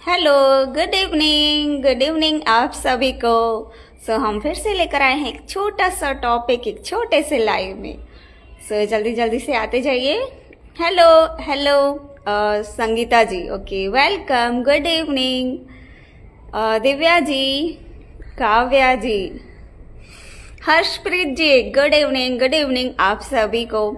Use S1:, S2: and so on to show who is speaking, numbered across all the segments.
S1: Hello, good evening आप सभी को। हम फिर से लेकर आए हैं एक छोटा सा टॉपिक एक छोटे से लाइव में। जल्दी जल्दी से आते जाइए। Hello hello Sangeeta ji, okay, welcome, good evening. Divya ji, Kavya ji, Harshpreet ji, good evening आप सभी को।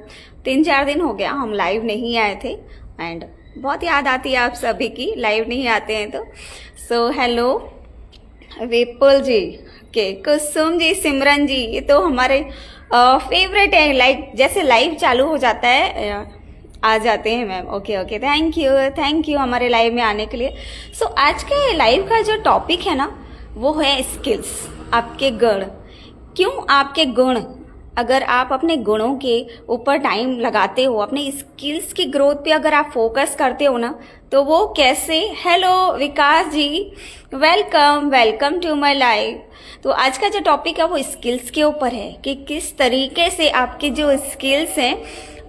S1: 3-4 दिन हो गया हम लाइव नहीं आए थे एंड बहुत याद आती है आप सभी की, लाइव नहीं आते हैं तो। हेलो विपुल जी, के कुसुम जी, सिमरन जी, ये तो हमारे फेवरेट है। लाइक जैसे लाइव चालू हो जाता है आ जाते हैं मैम। ओके, थैंक यू हमारे लाइव में आने के लिए। आज के लाइव का जो टॉपिक है ना, वो है स्किल्स, आपके गुण। क्यों आपके गुण? अगर आप अपने गुणों के ऊपर टाइम लगाते हो, अपने स्किल्स की ग्रोथ पे अगर आप फोकस करते हो ना, तो वो कैसे। Hello Vikas ji, welcome to my live. तो आज का जो टॉपिक है वो स्किल्स के ऊपर है कि किस तरीके से आपके जो स्किल्स हैं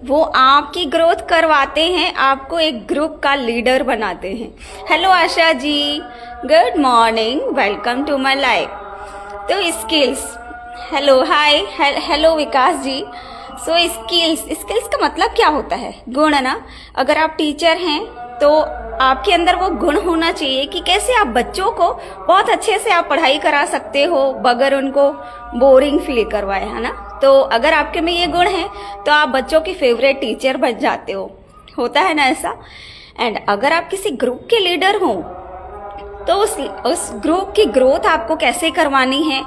S1: वो आपकी ग्रोथ करवाते हैं, आपको एक ग्रुप का लीडर बनाते हैं। Hello Asha ji, good morning, welcome to my live. तो skills, hello hi, hello Vikas ji. Skills का मतलब क्या होता है? गुण ना। अगर आप टीचर हैं तो आपके अंदर वो गुण होना चाहिए कि कैसे आप बच्चों को बहुत अच्छे से आप पढ़ाई करा सकते हो बगैर उनको बोरिंग फील करवाए, है ना। तो अगर आपके में ये गुण है तो आप बच्चों की फेवरेट टीचर बन जाते हो, होता है ना ऐसा। एंड अगर आप किसी ग्रुप के लीडर हो तो उस ग्रुप की ग्रोथ आपको कैसे करवानी है,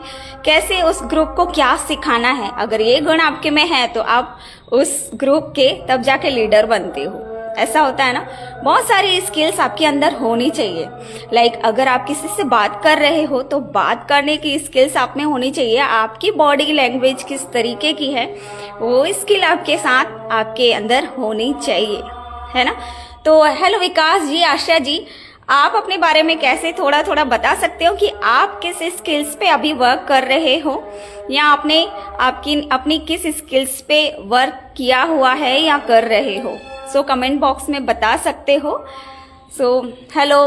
S1: कैसे उस ग्रुप को क्या सिखाना है। अगर ये गुण आपके में है तो आप उस ग्रुप के तब जाके लीडर बनते हो। ऐसा होता है ना। बहुत सारी स्किल्स आपके अंदर होनी चाहिए। लाइक अगर आप किसी से बात कर रहे हो तो बात करने की स्किल्स आप में होनी चाहिए। आपकी बॉडी लैंग्वेज किस तरीके की है वो स्किल आपके साथ आपके अंदर होनी चाहिए, है ना। तो हेलो विकास जी, आशा जी, आप अपने बारे में कैसे थोड़ा थोड़ा बता सकते हो कि आप किस स्किल्स पे अभी वर्क कर रहे हो, या आपने अपनी किस स्किल्स पे वर्क किया हुआ है या कर रहे हो। कमेंट बॉक्स में बता सकते हो। Hello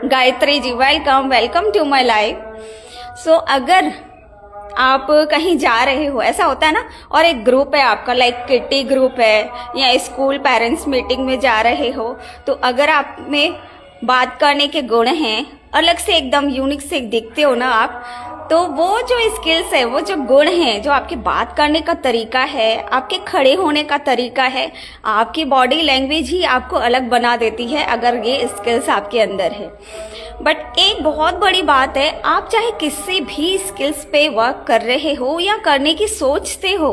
S1: Gayatri ji, welcome to my live. अगर आप कहीं जा रहे हो, ऐसा होता है ना, और एक ग्रुप है आपका, लाइक किटी ग्रुप है या स्कूल पेरेंट्स मीटिंग में जा रहे हो, तो अगर आप में बात करने के गुण हैं, अलग से एकदम यूनिक से दिखते हो ना आप, तो वो जो स्किल्स है, वो जो गुण हैं, जो आपके बात करने का तरीका है, आपके खड़े होने का तरीका है, आपकी बॉडी लैंग्वेज ही आपको अलग बना देती है अगर ये स्किल्स आपके अंदर है। बट एक बहुत बड़ी बात है, आप चाहे किसी भी स्किल्स पे वर्क कर रहे हो या करने की सोचते हो,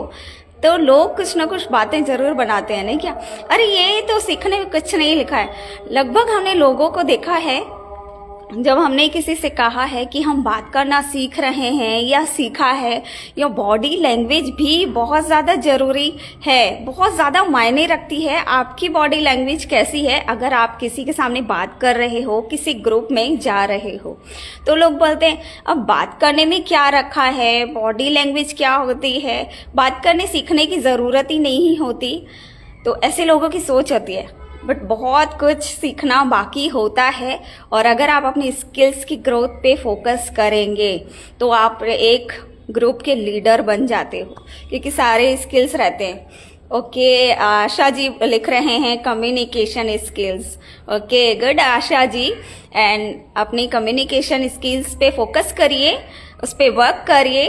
S1: तो लोग कुछ ना कुछ बातें जरूर बनाते हैं, नहीं क्या? अरे ये तो सीखने में कुछ नहीं लिखा है। लगभग हमने लोगों को देखा है, जब हमने किसी से कहा है कि हम बात करना सीख रहे हैं या सीखा है, या बॉडी लैंग्वेज भी बहुत ज़्यादा ज़रूरी है, बहुत ज़्यादा मायने रखती है। आपकी बॉडी लैंग्वेज कैसी है अगर आप किसी के सामने बात कर रहे हो, किसी ग्रुप में जा रहे हो, तो लोग बोलते हैं अब बात करने में क्या रखा है, बॉडी लैंग्वेज क्या होती है, बात करने सीखने की ज़रूरत ही नहीं होती। तो ऐसे लोगों की सोच होती है, बट बहुत कुछ सीखना बाकी होता है। और अगर आप अपनी स्किल्स की ग्रोथ पे फोकस करेंगे तो आप एक ग्रुप के लीडर बन जाते हो, क्योंकि सारे स्किल्स रहते हैं। ओके, आशा जी लिख रहे हैं communication skills. Okay, good Asha ji. And अपनी कम्युनिकेशन स्किल्स पे फोकस करिए, उस पे वर्क करिए।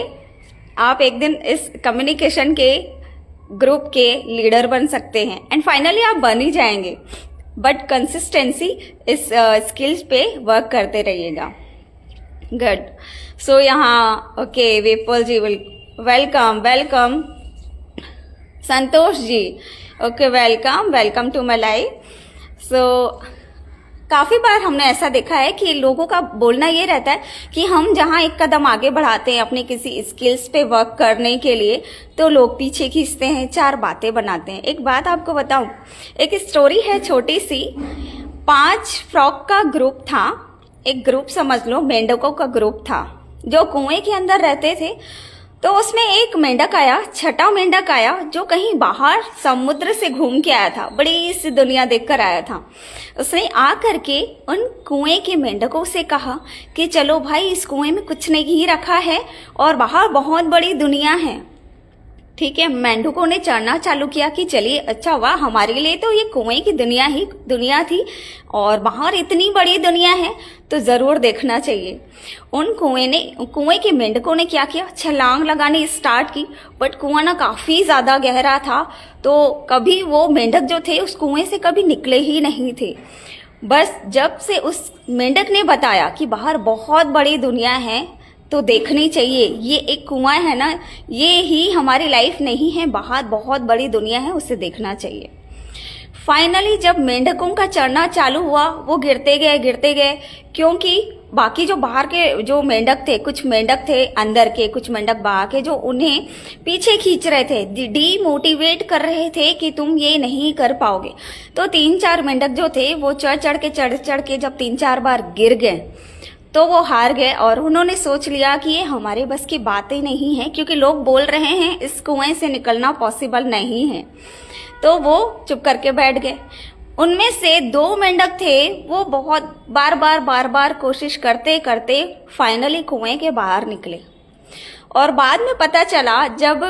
S1: आप एक दिन इस कम्युनिकेशन के ग्रुप के लीडर बन सकते हैं एंड फाइनली आप बन ही जाएंगे। बट कंसिस्टेंसी इस स्किल्स पे वर्क करते रहिएगा। गुड। यहाँ okay, Vipul ji, welcome. Santosh ji, okay, welcome to my live. काफ़ी बार हमने ऐसा देखा है कि लोगों का बोलना ये रहता है कि हम जहाँ एक कदम आगे बढ़ाते हैं अपने किसी स्किल्स पे वर्क करने के लिए, तो लोग पीछे खींचते हैं, 4 बातें बनाते हैं। एक बात आपको बताऊं, एक स्टोरी है छोटी सी। 5 फ्रॉग का ग्रुप था, एक ग्रुप समझ लो, मेंढकों का ग्रुप था, जो कुएं के अंदर रहते थे। तो उसमें एक मेंढक आया, छठा मेंढक आया, जो कहीं बाहर समुद्र से घूम के आया था, बड़ी सी दुनिया देखकर आया था। उसने आ करके उन कुएं के मेंढकों से कहा कि चलो भाई, इस कुएं में कुछ नहीं रखा है और बाहर बहुत बड़ी दुनिया है। ठीक है, मेंढकों ने चढ़ना चालू किया कि चलिए, अच्छा वाह, हमारे लिए तो ये कुएं की दुनिया थी और बाहर इतनी बड़ी दुनिया है, तो जरूर देखना चाहिए। उन कुएं के मेंढकों ने क्या किया, छलांग लगानी स्टार्ट की, बट कुआं ना काफी ज्यादा गहरा था, तो कभी वो मेंढक जो थे उस कुएं से कभी निकले ही नहीं थे। बस जब से उस मेंढक ने बताया कि बाहर बहुत बड़ी दुनिया है तो देखनी चाहिए, ये एक कुआं है ना, ये ही हमारी लाइफ नहीं है, बाहर बहुत बड़ी दुनिया है, उसे देखना चाहिए। फाइनली जब मेंढकों का चढ़ना चालू हुआ, वो गिरते गए, क्योंकि बाकी जो बाहर के जो मेंढक थे, कुछ मेंढक थे अंदर के, कुछ मेंढक बाहर के, जो उन्हें पीछे खींच रहे थे, डीमोटिवेट कर रहे थे कि तुम ये नहीं कर पाओगे। तो 3-4 मेंढक जो थे वो चढ़ के जब 3-4 बार गिर गए तो वो हार गए और उन्होंने सोच लिया कि ये हमारे बस की बातें नहीं है, क्योंकि लोग बोल रहे हैं इस कुएं से निकलना पॉसिबल नहीं है। तो वो चुप करके बैठ गए। उनमें से 2 मेंढक थे, वो बहुत बार कोशिश करते फाइनली कुएं के बाहर निकले। और बाद में पता चला, जब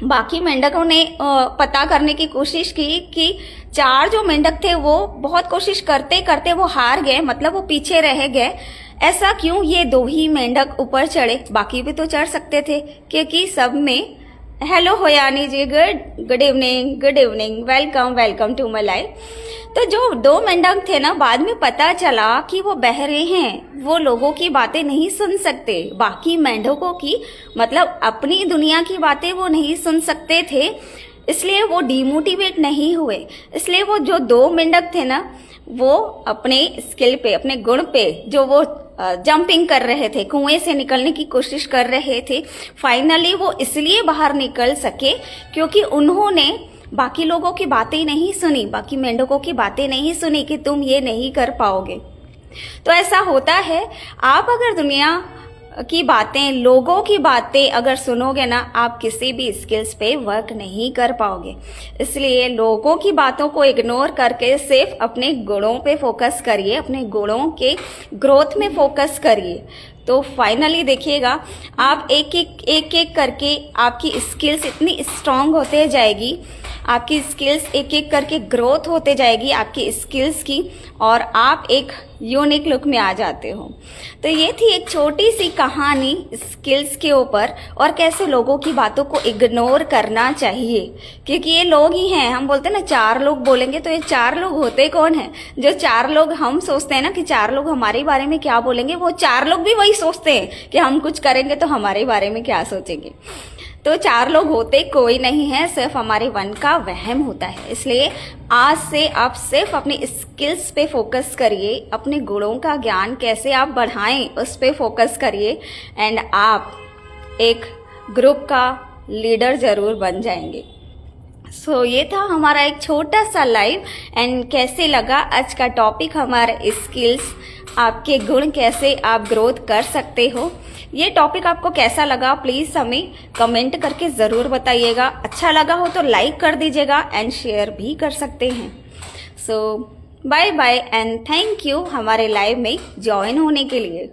S1: बाकी मेंढकों ने पता करने की कोशिश की कि 4 जो मेंढक थे वो बहुत कोशिश करते वो हार गए, मतलब वो पीछे रह गए। ऐसा क्यों? ये 2 ही मेंढक ऊपर चढ़े, बाकी भी तो चढ़ सकते थे, क्योंकि सब में hello Hoyani ji, good evening, welcome to my life. तो जो 2 मेंढक थे ना, बाद में पता चला कि वो बहरे हैं, वो लोगों की बातें नहीं सुन सकते, बाकी मेंढकों की, मतलब अपनी दुनिया की बातें वो नहीं सुन सकते थे, इसलिए वो डिमोटिवेट नहीं हुए। इसलिए वो जो 2 मेंढक थे ना, वो अपने स्किल पे, अपने गुण पे, जो वो जंपिंग कर रहे थे, कुएं से निकलने की कोशिश कर रहे थे, फाइनली वो इसलिए बाहर निकल सके क्योंकि उन्होंने बाकी लोगों की बातें नहीं सुनी, बाकी मेंढकों की बातें नहीं सुनी कि तुम ये नहीं कर पाओगे। तो ऐसा होता है, आप अगर दुनिया की बातें, लोगों की बातें अगर सुनोगे ना, आप किसी भी स्किल्स पे वर्क नहीं कर पाओगे। इसलिए लोगों की बातों को इग्नोर करके सिर्फ अपने गुणों पे फोकस करिए, अपने गुणों के ग्रोथ में फोकस करिए। तो फाइनली देखिएगा, आप एक करके आपकी स्किल्स इतनी स्ट्रांग होते जाएगी, आपकी स्किल्स एक करके ग्रोथ होते जाएगी आपकी स्किल्स की, और आप एक यूनिक लुक में आ जाते हो। तो ये थी एक छोटी सी कहानी स्किल्स के ऊपर, और कैसे लोगों की बातों को इग्नोर करना चाहिए, क्योंकि ये लोग ही हैं, हम बोलते हैं ना 4 लोग बोलेंगे, तो ये 4 लोग होते कौन हैं? जो 4 लोग हम सोचते हैं ना कि 4 लोग हमारे बारे में क्या बोलेंगे, वो 4 लोग भी वही सोचते हैं कि हम कुछ करेंगे तो हमारे बारे में क्या सोचेंगे। तो 4 लोग होते कोई नहीं है, सिर्फ हमारे मन का वहम होता है। इसलिए आज से आप सिर्फ अपनी स्किल्स पे फोकस करिए, अपने गुणों का ज्ञान कैसे आप बढ़ाएं उस पे फोकस करिए, एंड आप एक ग्रुप का लीडर जरूर बन जाएंगे। सो ये था हमारा एक छोटा सा लाइव, एंड कैसे लगा आज का टॉपिक हमारा स्किल्स, आपके गुण कैसे आप ग्रोथ कर सकते हो। ये टॉपिक आपको कैसा लगा प्लीज़ हमें कमेंट करके ज़रूर बताइएगा। अच्छा लगा हो तो लाइक कर दीजिएगा एंड शेयर भी कर सकते हैं। So bye bye and thank you हमारे लाइव में ज्वाइन होने के लिए।